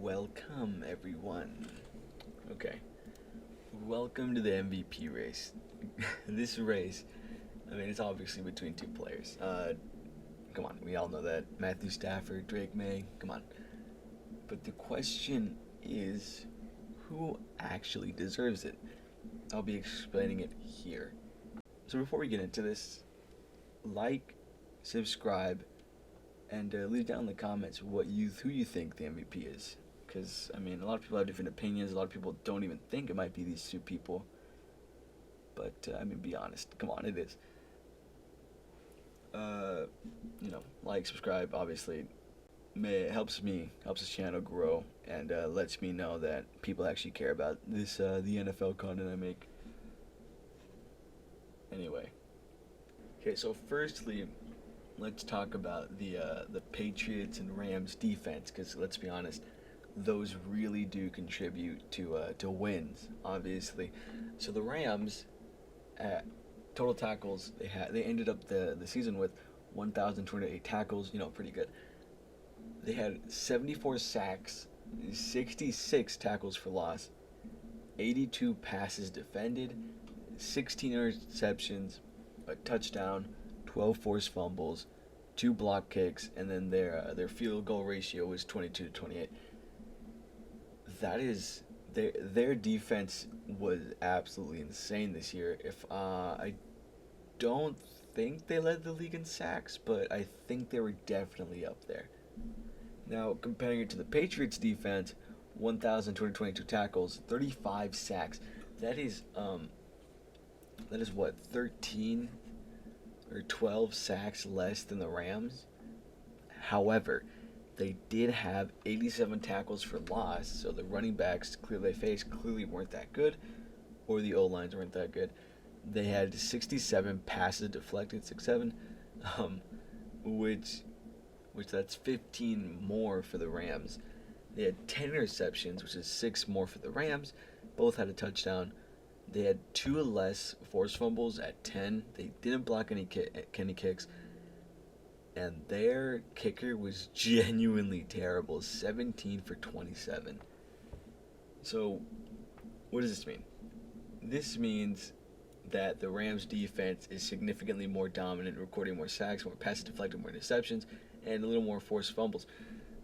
Welcome, everyone. Okay, welcome to the MVP race. This race, it's obviously between two players. Come on, we all know that. Matthew Stafford, Drake May, come on. But the question is, who actually deserves it? I'll be explaining it here. So before we get into this, like, subscribe, and leave down in the comments who you think the MVP is. Because a lot of people have different opinions. A lot of people don't even think it might be these two people. But be honest. Come on, it is. Uh, like, subscribe. Obviously, it helps me, helps this channel grow, and lets me know that people actually care about this, the NFL content I make. Anyway, okay. So firstly, let's talk about the Patriots and Rams defense, because let's be honest, those really do contribute to wins, obviously. So the Rams, at total tackles, they ended up the season with 1,208 tackles. Pretty good. They had 74 sacks, 66 tackles for loss, 82 passes defended, 16 interceptions, a touchdown, 12 forced fumbles, two block kicks, and then their field goal ratio was 22-28. That is their defense was absolutely insane this year. If I don't think they led the league in sacks, but I think they were definitely up there. Now comparing it to the Patriots defense, 1,222 tackles, 35 sacks. That is what, 13 or 12 sacks less than the Rams. However, they did have 87 tackles for loss, so the running backs clearly they faced clearly weren't that good, or the O lines weren't that good. They had 67 passes deflected, 6-7, um, which that's 15 more for the Rams. They had 10 interceptions, which is 6 more for the Rams. Both had a touchdown. They had 2 less forced fumbles at 10. They didn't block any kicks. And their kicker was genuinely terrible, 17 for 27. So, what does this mean? This means that the Rams defense is significantly more dominant, recording more sacks, more passes deflected, more interceptions, and a little more forced fumbles.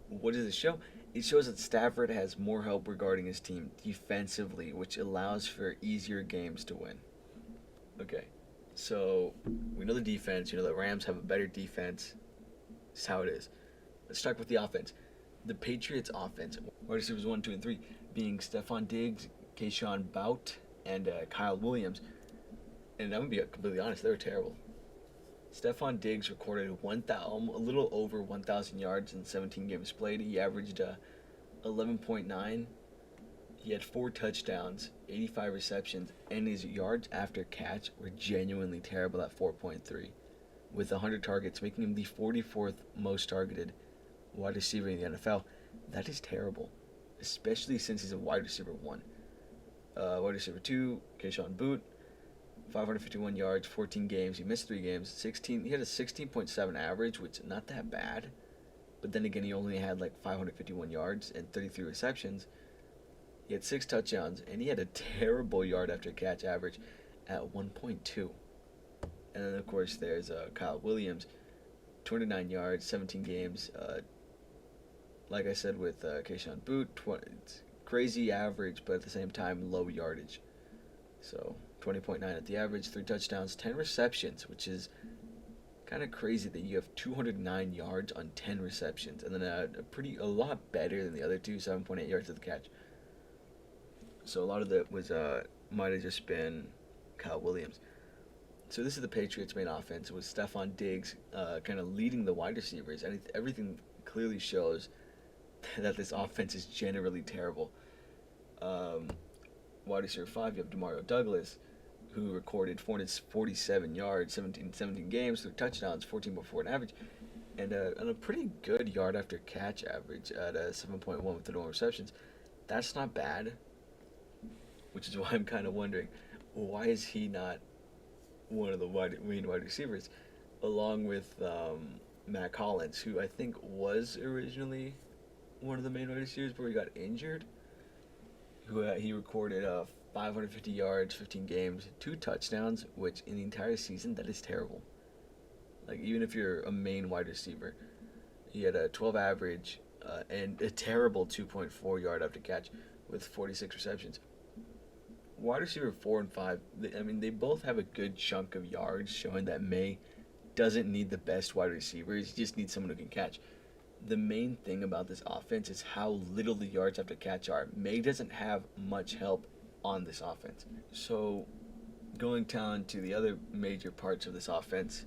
What does it show? It shows that Stafford has more help regarding his team defensively, which allows for easier games to win. Okay, so we know the defense. The Rams have a better defense. That's how it is. Let's start with the offense. The Patriots' offense, wide receivers 1, 2, and 3, being Stephon Diggs, Keyshawn Bout, and Kyle Williams. And I'm going to be completely honest, they were terrible. Stephon Diggs recorded a little over 1,000 yards in 17 games played. He averaged 11.9. He had 4 touchdowns, 85 receptions, and his yards after catch were genuinely terrible at 4.3, with 100 targets, making him the 44th most targeted wide receiver in the NFL. That is terrible, especially since he's a wide receiver 1. Wide receiver 2, Keyshawn Boot, 551 yards, 14 games. He missed 3 games. He had a 16.7 average, which is not that bad. But then again, he only had like 551 yards and 33 receptions. He had 6 touchdowns, and he had a terrible yard after catch average at 1.2. And then, of course, there's Kyle Williams, 29 yards, 17 games. Like I said with Keyshawn Boot, it's crazy average, but at the same time, low yardage. So 20.9 at the average, 3 touchdowns, 10 receptions, which is kind of crazy that you have 209 yards on 10 receptions, and then a lot better than the other two, 7.8 yards at the catch. So a lot of that was might have just been Kyle Williams. So this is the Patriots' main offense with Stephon Diggs kind of leading the wide receivers, and everything clearly shows that this offense is generally terrible. Wide receiver 5, you have Demario Douglas, who recorded 447 yards, 17 games, 3 touchdowns, 14.4 in average, and a pretty good yard after catch average at 7.1 with the no receptions. That's not bad, which is why I'm kind of wondering, why is he not one of the main wide receivers, along with Matt Collins, who I think was originally one of the main wide receivers before he got injured. Who he recorded 550 yards, 15 games, 2 touchdowns, which in the entire season that is terrible. Like even if you're a main wide receiver, he had a 12 average and a terrible 2.4 yard after catch with 46 receptions. Wide receiver 4 and 5, they both have a good chunk of yards, showing that May doesn't need the best wide receivers. He just needs someone who can catch. The main thing about this offense is how little the yards after catch are. May doesn't have much help on this offense. So, going down to the other major parts of this offense,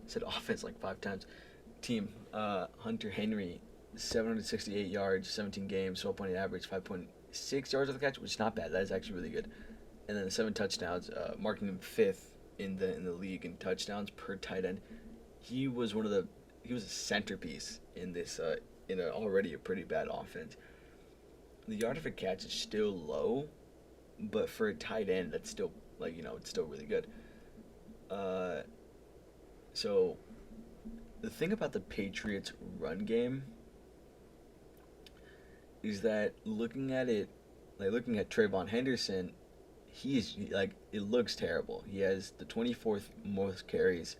I said offense like 5 times. Team, Hunter Henry, 768 yards, 17 games, 12.8 average, 5.6 yards of the catch, which is not bad. That is actually really good. And then 7 touchdowns, marking him fifth in the league in touchdowns per tight end. He was a centerpiece in this in already a pretty bad offense. The yard after catch is still low, but for a tight end, that's still it's still really good. So the thing about the Patriots' run game is that looking at Trayvon Henderson, it looks terrible. He has the 24th most carries,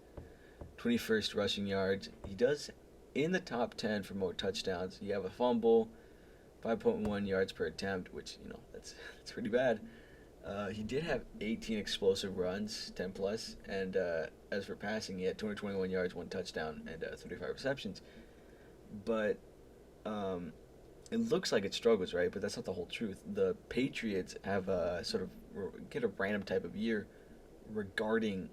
21st rushing yards. He does in the top 10 for more touchdowns. You have a fumble, 5.1 yards per attempt, which that's pretty bad. He did have 18 explosive runs, 10 plus, and as for passing, he had 221 yards, 1 touchdown, and 35 receptions. But it looks like it struggles, right? But that's not the whole truth. The Patriots have get a random type of year regarding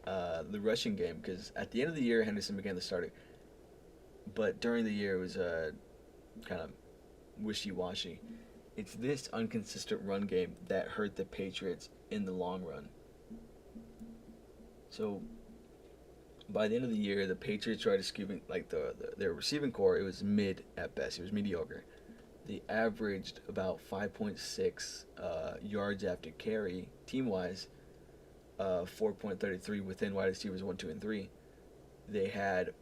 the rushing game, because at the end of the year, Henderson began the starter, but during the year it was kind of wishy-washy. It's this inconsistent run game that hurt the Patriots in the long run. So by the end of the year, the Patriots tried to their receiving core. It was mid at best. It was mediocre. They averaged about 5.6 yards after carry team-wise, 4.33 within wide receivers 1, 2, and 3. They had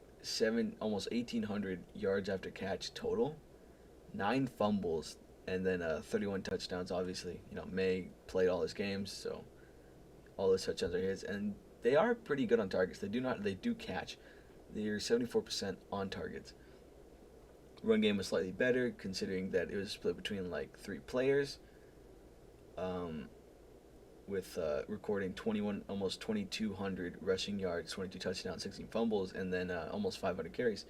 almost 1,800 yards after catch total, 9 fumbles, and then 31 touchdowns. Obviously, May played all his games, so all those touchdowns are his, and they are pretty good on targets. They do catch. They're 74% on targets. Run game was slightly better, considering that it was split between 3 players. With recording almost 2,200 rushing yards, 22 touchdowns, 16 fumbles, and then almost 500 carries.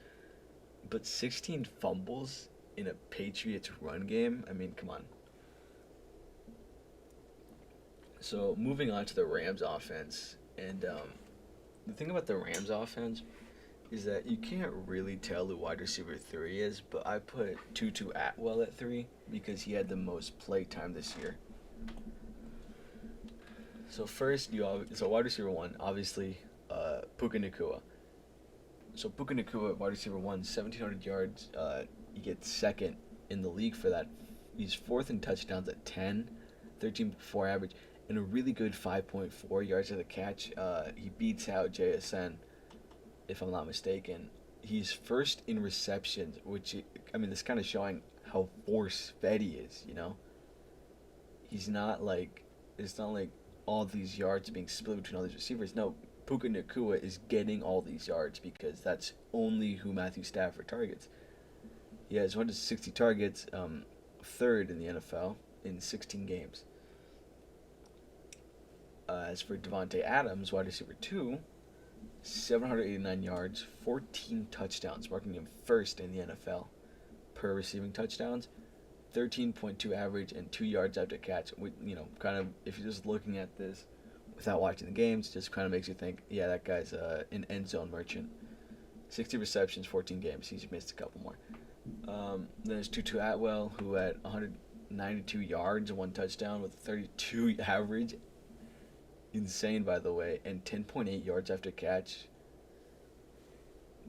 But 16 fumbles in a Patriots run game? I mean, come on. So moving on to the Rams offense, and the thing about the Rams offense is that you can't really tell who wide receiver 3 is, but I put Tutu Atwell at 3 because he had the most play time this year. So first, wide receiver 1, obviously, Puka Nacua. So Puka Nacua, wide receiver 1, 1,700 yards. He gets second in the league for that. He's 4th in touchdowns at 10, 13.4 average, and a really good 5.4 yards of the catch. He beats out JSN, if I'm not mistaken. He's 1st in receptions, which, this kind of showing how force-fed he is, He's not it's not like all these yards being split between all these receivers. No, Puka Nacua is getting all these yards because that's only who Matthew Stafford targets. He has 160 targets, 3rd in the NFL in 16 games. As for Devontae Adams, wide receiver 2, 789 yards, 14 touchdowns, marking him 1st in the NFL per receiving touchdowns, 13.2 average, and 2 yards after catch. Kind of, if you're just looking at this without watching the games, just kind of makes you think, yeah, that guy's an end zone merchant. 60 receptions, 14 games. He's missed a couple more. Then there's Tutu Atwell, who had 192 yards and 1 touchdown with 32 average. Insane, by the way, and 10.8 yards after catch.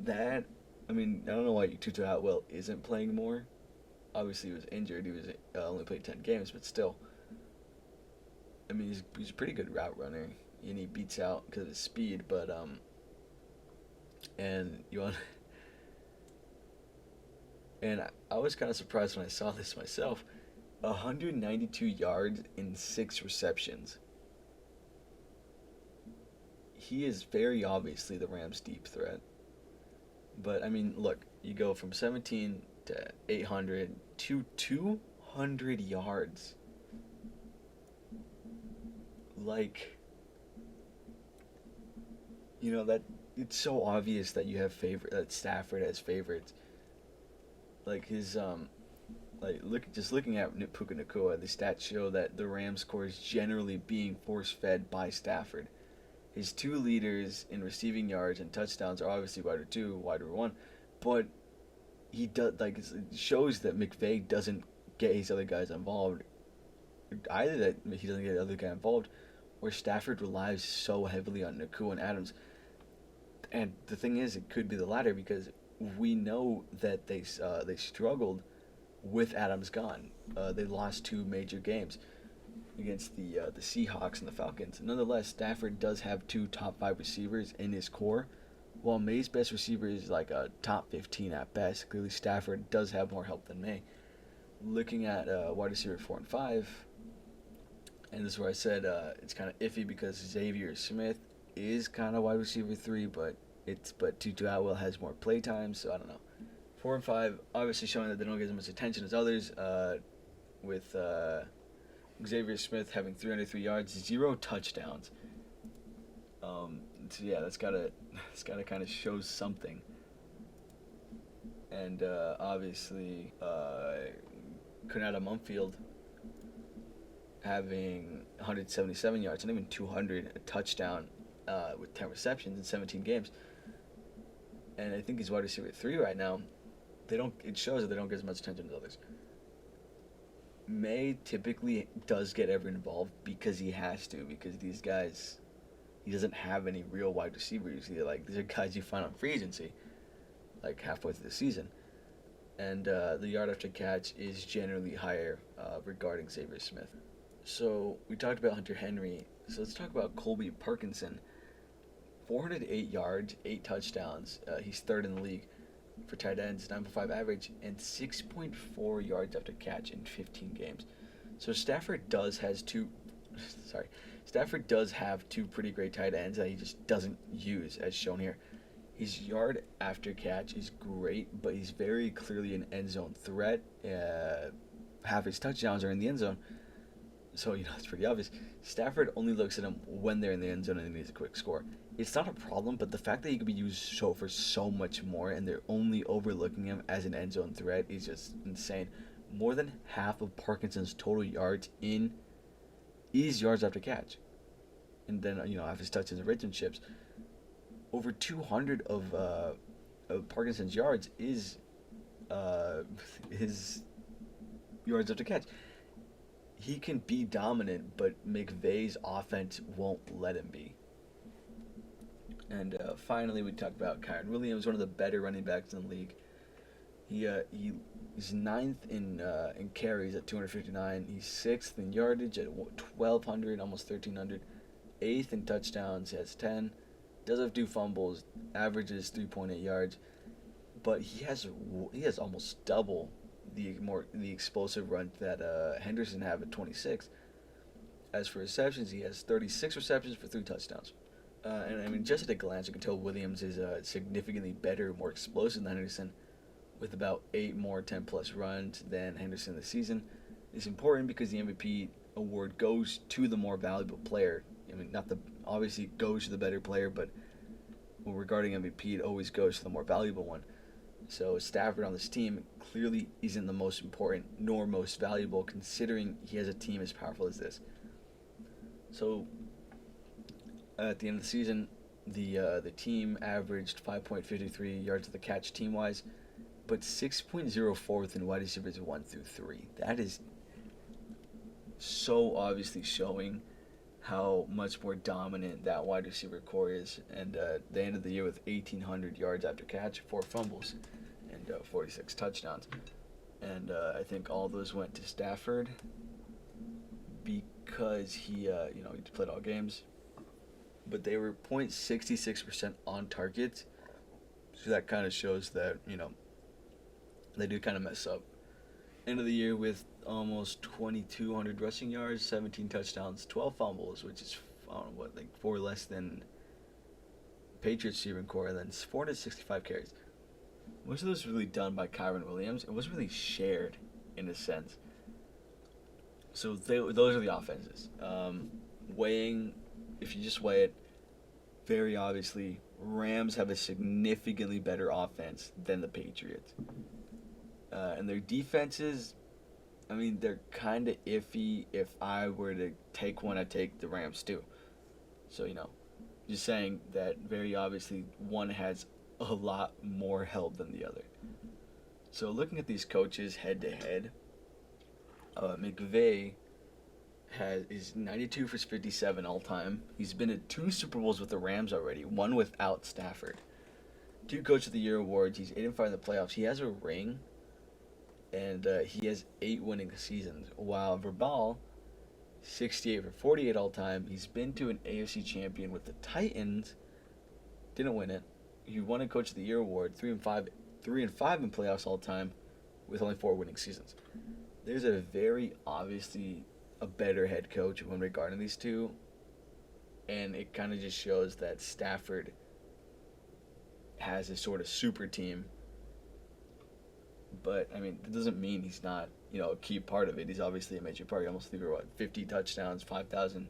I don't know why Tutu Atwell isn't playing more. Obviously, he was injured. He was only played 10 games, but still. He's a pretty good route runner, and he beats out because of his speed. But and And I was kind of surprised when I saw this myself. 192 yards in 6 receptions. He is very obviously the Rams' deep threat. But I mean, look, you go from 17 to 800 to 200 yards. Like, that it's so obvious that you have favorite that Stafford has favorites. Like his looking at Puka Nakua, the stats show that the Rams core is generally being force fed by Stafford. His two leaders in receiving yards and touchdowns are obviously wide receiver two, wide receiver one, but he does it shows that McVay doesn't get his other guys involved. Either that he doesn't get the other guy involved, or Stafford relies so heavily on Nakua and Adams. And the thing is, it could be the latter because we know that they struggled with Adams gone. They lost two major games against the Seahawks and the Falcons. Nonetheless, Stafford does have two top 5 receivers in his core. While May's best receiver is like a top 15 at best, clearly Stafford does have more help than May. Looking at wide receiver 4 and 5, and this is where I said it's kind of iffy because Xavier Smith is kind of wide receiver 3, but Tutu Atwell has more play time, so I don't know. 4 and 5 obviously showing that they don't get as much attention as others. With Xavier Smith having 303 yards, 0 touchdowns. So yeah, that's gotta kind of show something. And obviously, Konata Mumfield having 177 yards and even 200, a touchdown with 10 receptions in 17 games. And I think he's wide receiver 3 right now. It shows that they don't get as much attention as others. May typically does get everyone involved because he has to, because these guys, he doesn't have any real wide receivers. These are guys you find on free agency, like halfway through the season. And the yard after catch is generally higher regarding Xavier Smith. So we talked about Hunter Henry. So let's talk about Colby Parkinson. 408 yards, 8 touchdowns. He's third in the league for tight ends, 9.5 average, and 6.4 yards after catch in 15 games. So Stafford does have two pretty great tight ends that he just doesn't use, as shown here. His yard after catch is great, but he's very clearly an end zone threat. Half his touchdowns are in the end zone, so it's pretty obvious. Stafford only looks at him when they're in the end zone and he needs a quick score. It's not a problem, but the fact that he could be used for so much more and they're only overlooking him as an end zone threat is just insane. More than half of Parkinson's total yards is yards after catch. And then, half his touches and relationships. Over 200 of Parkinson's yards is his yards after catch. He can be dominant, but McVay's offense won't let him be. And finally, we talked about Kyren Williams, one of the better running backs in the league. He's ninth in carries at 259. He's sixth in yardage at 1,200, almost 1,300. Eighth in touchdowns, he has 10. Does have 2 fumbles, averages 3.8 yards, but he has almost double the explosive run that Henderson have at 26. As for receptions, he has 36 receptions for 3 touchdowns. And I mean, just at a glance, you can tell Williams is significantly better, more explosive than Henderson, with about 8 more 10-plus runs than Henderson this season. It's important because the MVP award goes to the more valuable player. I mean, obviously it goes to the better player, but regarding MVP, it always goes to the more valuable one. So Stafford on this team clearly isn't the most important nor most valuable, considering he has a team as powerful as this. So at the end of the season, the team averaged 5.53 yards of the catch team-wise, but 6.04 within wide receivers 1 through 3. That is so obviously showing how much more dominant that wide receiver core is. And they ended the year with 1,800 yards after catch, 4 fumbles, and 46 touchdowns. And I think all those went to Stafford because he played all games. But they were 0.66% on target. So that kind of shows that, They do kind of mess up. End of the year with almost 2,200 rushing yards, 17 touchdowns, 12 fumbles, which is, I don't know what, like 4 less than Patriots receiving core, and then 465 carries. Most of those really done by Kyron Williams. It wasn't really shared in a sense. So those are the offenses. Weighing, if you just weigh it, very obviously, Rams have a significantly better offense than the Patriots. And their defenses, I mean, they're kind of iffy. If I were to take one, I'd take the Rams too. So, just saying that very obviously one has a lot more help than the other. So looking at these coaches head to head, McVay is 92 for 57 all time. He's been at 2 Super Bowls with the Rams already, one without Stafford. 2 Coach of the Year awards. He's 8-5 in the playoffs. He has a ring, and he has 8 winning seasons. While Verbal, 68 for 48 all time. He's been to an AFC champion with the Titans. Didn't win it. He won a Coach of the Year award, 3-5 in playoffs all time, with only 4 winning seasons. There's a very obviously a better head coach when regarding these two, and it kind of just shows that Stafford has a sort of super team. But I mean, it doesn't mean he's not, a key part of it. He's obviously a major part. He almost threw 50 touchdowns, 5,000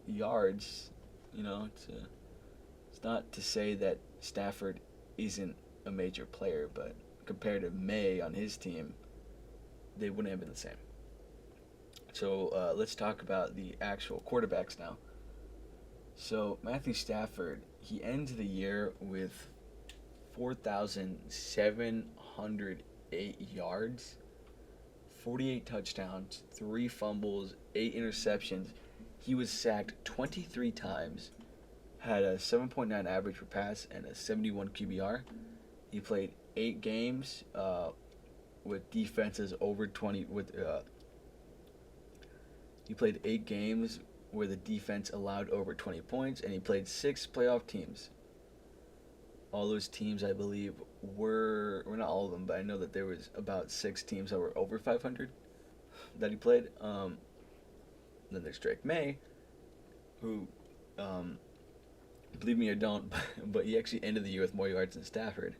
yards. It's not to say that Stafford isn't a major player, but compared to May on his team, they wouldn't have been the same. So let's talk about the actual quarterbacks now. So Matthew Stafford, he ends the year with 4,708 yards, 48 touchdowns, 3 fumbles, 8 interceptions. He was sacked 23 times, had a 7.9 average per pass, and a 71 QBR. He played 8 games with defenses over 20. He played 8 games where the defense allowed over 20 points, and he played 6 playoff teams. All those teams, I believe, were not all of them, but I know that there was about 6 teams that were over 500 that he played. Then there's Drake May, who, believe me or don't, but he actually ended the year with more yards than Stafford.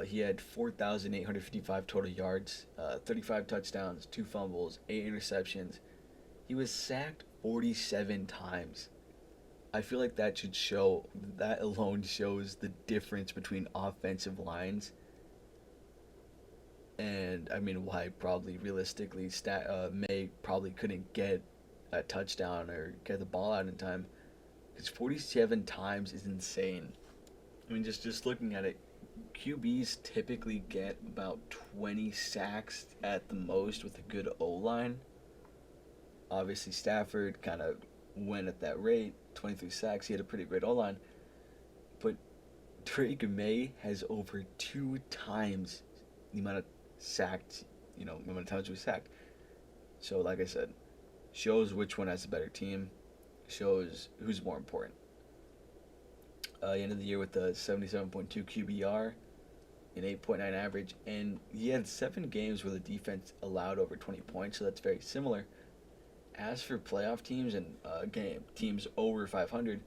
He had 4,855 total yards, 35 touchdowns, 2 fumbles, 8 interceptions. He was sacked 47 times. I feel like that alone shows the difference between offensive lines. And, I mean, why probably realistically May probably couldn't get a touchdown or get the ball out in time. Because 47 times is insane. I mean, just looking at it, QBs typically get about 20 sacks at the most with a good O-line. Obviously, Stafford kind of went at that rate, 23 sacks. He had a pretty great O-line. But Drake May has over 2 times the amount of the amount of times he was sacked. So, like I said, shows which one has a better team, shows who's more important. He ended the year with a 77.2 QBR, an 8.9 average, and he had 7 games where the defense allowed over 20 points, so that's very similar. As for playoff teams and teams over 500,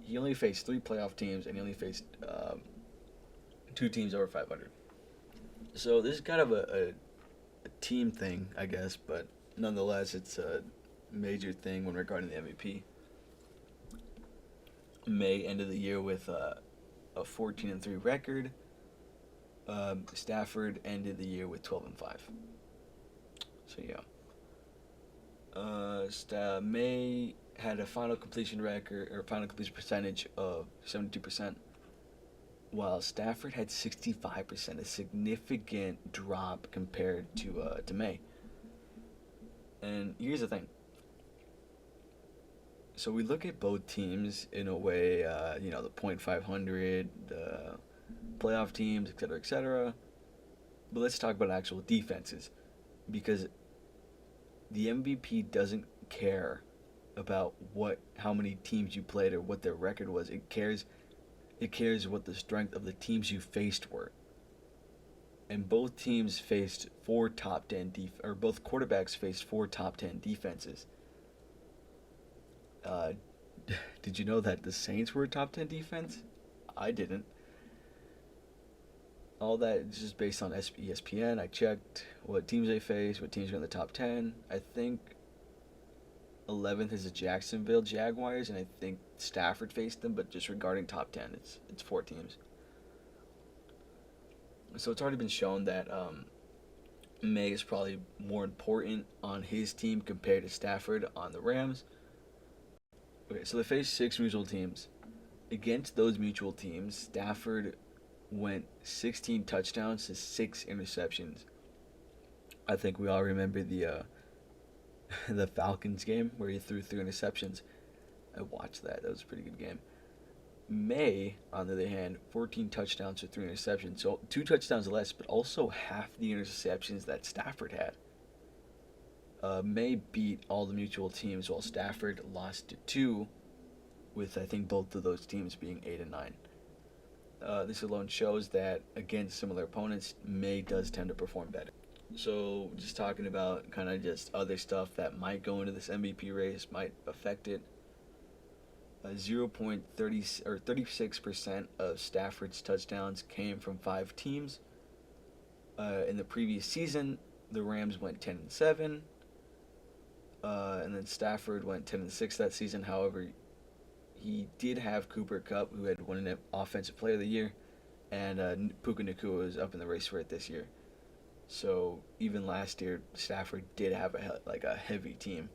he only faced 3 playoff teams, and he only faced 2 teams over 500. So this is kind of a team thing, I guess, but nonetheless, it's a major thing when regarding the MVP. May ended the year with a 14-3 record. Stafford ended the year with 12-5. So yeah. May had a final completion percentage of 72%, while Stafford had 65%, a significant drop compared to May. And here's the thing. So we look at both teams in a way, the .500, the playoff teams, etc., etc. But let's talk about actual defenses, because the MVP doesn't care about how many teams you played or what their record was. It cares what the strength of the teams you faced were. and both teams faced four top 10 or both quarterbacks faced four top 10 defenses. Uh, did you know that the Saints were a top 10 defense? I didn't. All that is just based on ESPN. I checked what teams they face, what teams are in the top 10. I think 11th is the Jacksonville Jaguars, and I think Stafford faced them, but just regarding top 10, it's four teams. So it's already been shown that May is probably more important on his team compared to Stafford on the Rams. Okay, so they faced six mutual teams. Against those mutual teams, Stafford went 16 touchdowns to 6 interceptions. I think we all remember the the Falcons game where he threw 3 interceptions. I watched that. That was a pretty good game. May, on the other hand, 14 touchdowns to 3 interceptions. So 2 touchdowns less, but also half the interceptions that Stafford had. May beat all the mutual teams while Stafford lost to 2, with I think both of those teams being 8 and 9. This alone shows that against similar opponents, May does tend to perform better. So just talking about kind of just other stuff that might go into this MVP race, might affect it. 0.30 or 36% of Stafford's touchdowns came from 5 teams. In the previous season, the Rams went 10-7, and then Stafford went 10-6 that season. However, he did have Cooper Kupp, who had won an Offensive Player of the Year, and Puka Nacua was up in the race for it this year. So even last year, Stafford did have a heavy team.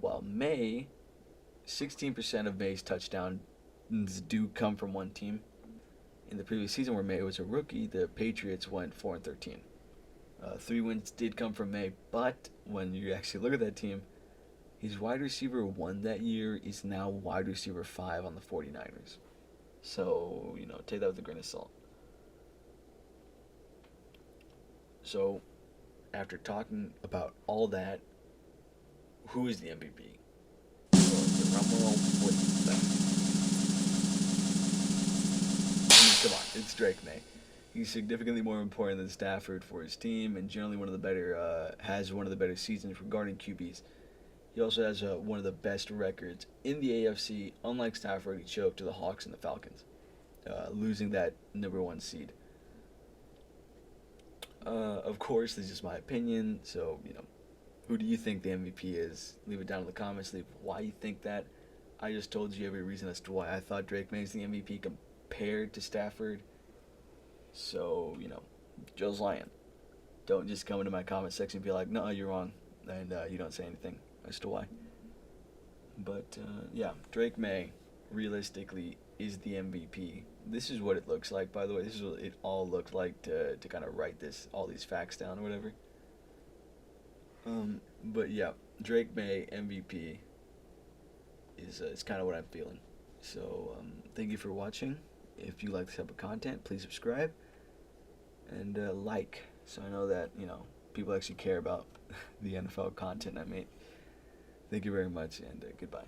While May, 16% of May's touchdowns do come from one team. In the previous season, where May was a rookie, the Patriots went 4-13. 3 wins did come from May, but when you actually look at that team, his wide receiver 1 that year is now wide receiver 5 on the 49ers. So, take that with a grain of salt. So, after talking about all that, who is the MVP? Drum roll, please. Come on, it's Drake May. He's significantly more important than Stafford for his team, and generally has one of the better seasons regarding QBs. He also has one of the best records in the AFC. Unlike Stafford, he choked to the Hawks and the Falcons, losing that number 1 seed. Of course, this is just my opinion, so, who do you think the MVP is? Leave it down in the comments. Leave why you think that. I just told you every reason as to why I thought Drake May is the MVP compared to Stafford. So, Joe's lying. Don't just come into my comment section and be like, no, you're wrong, and you don't say anything as to why. But, yeah, Drake May, realistically, is the MVP. This is what it looks like, by the way. This is what it all looked like to kind of write all these facts down or whatever. But yeah, Drake May MVP is kind of what I'm feeling. So thank you for watching. If you like this type of content, please subscribe and like, so I know that people actually care about the NFL content I make. Thank you very much, and goodbye.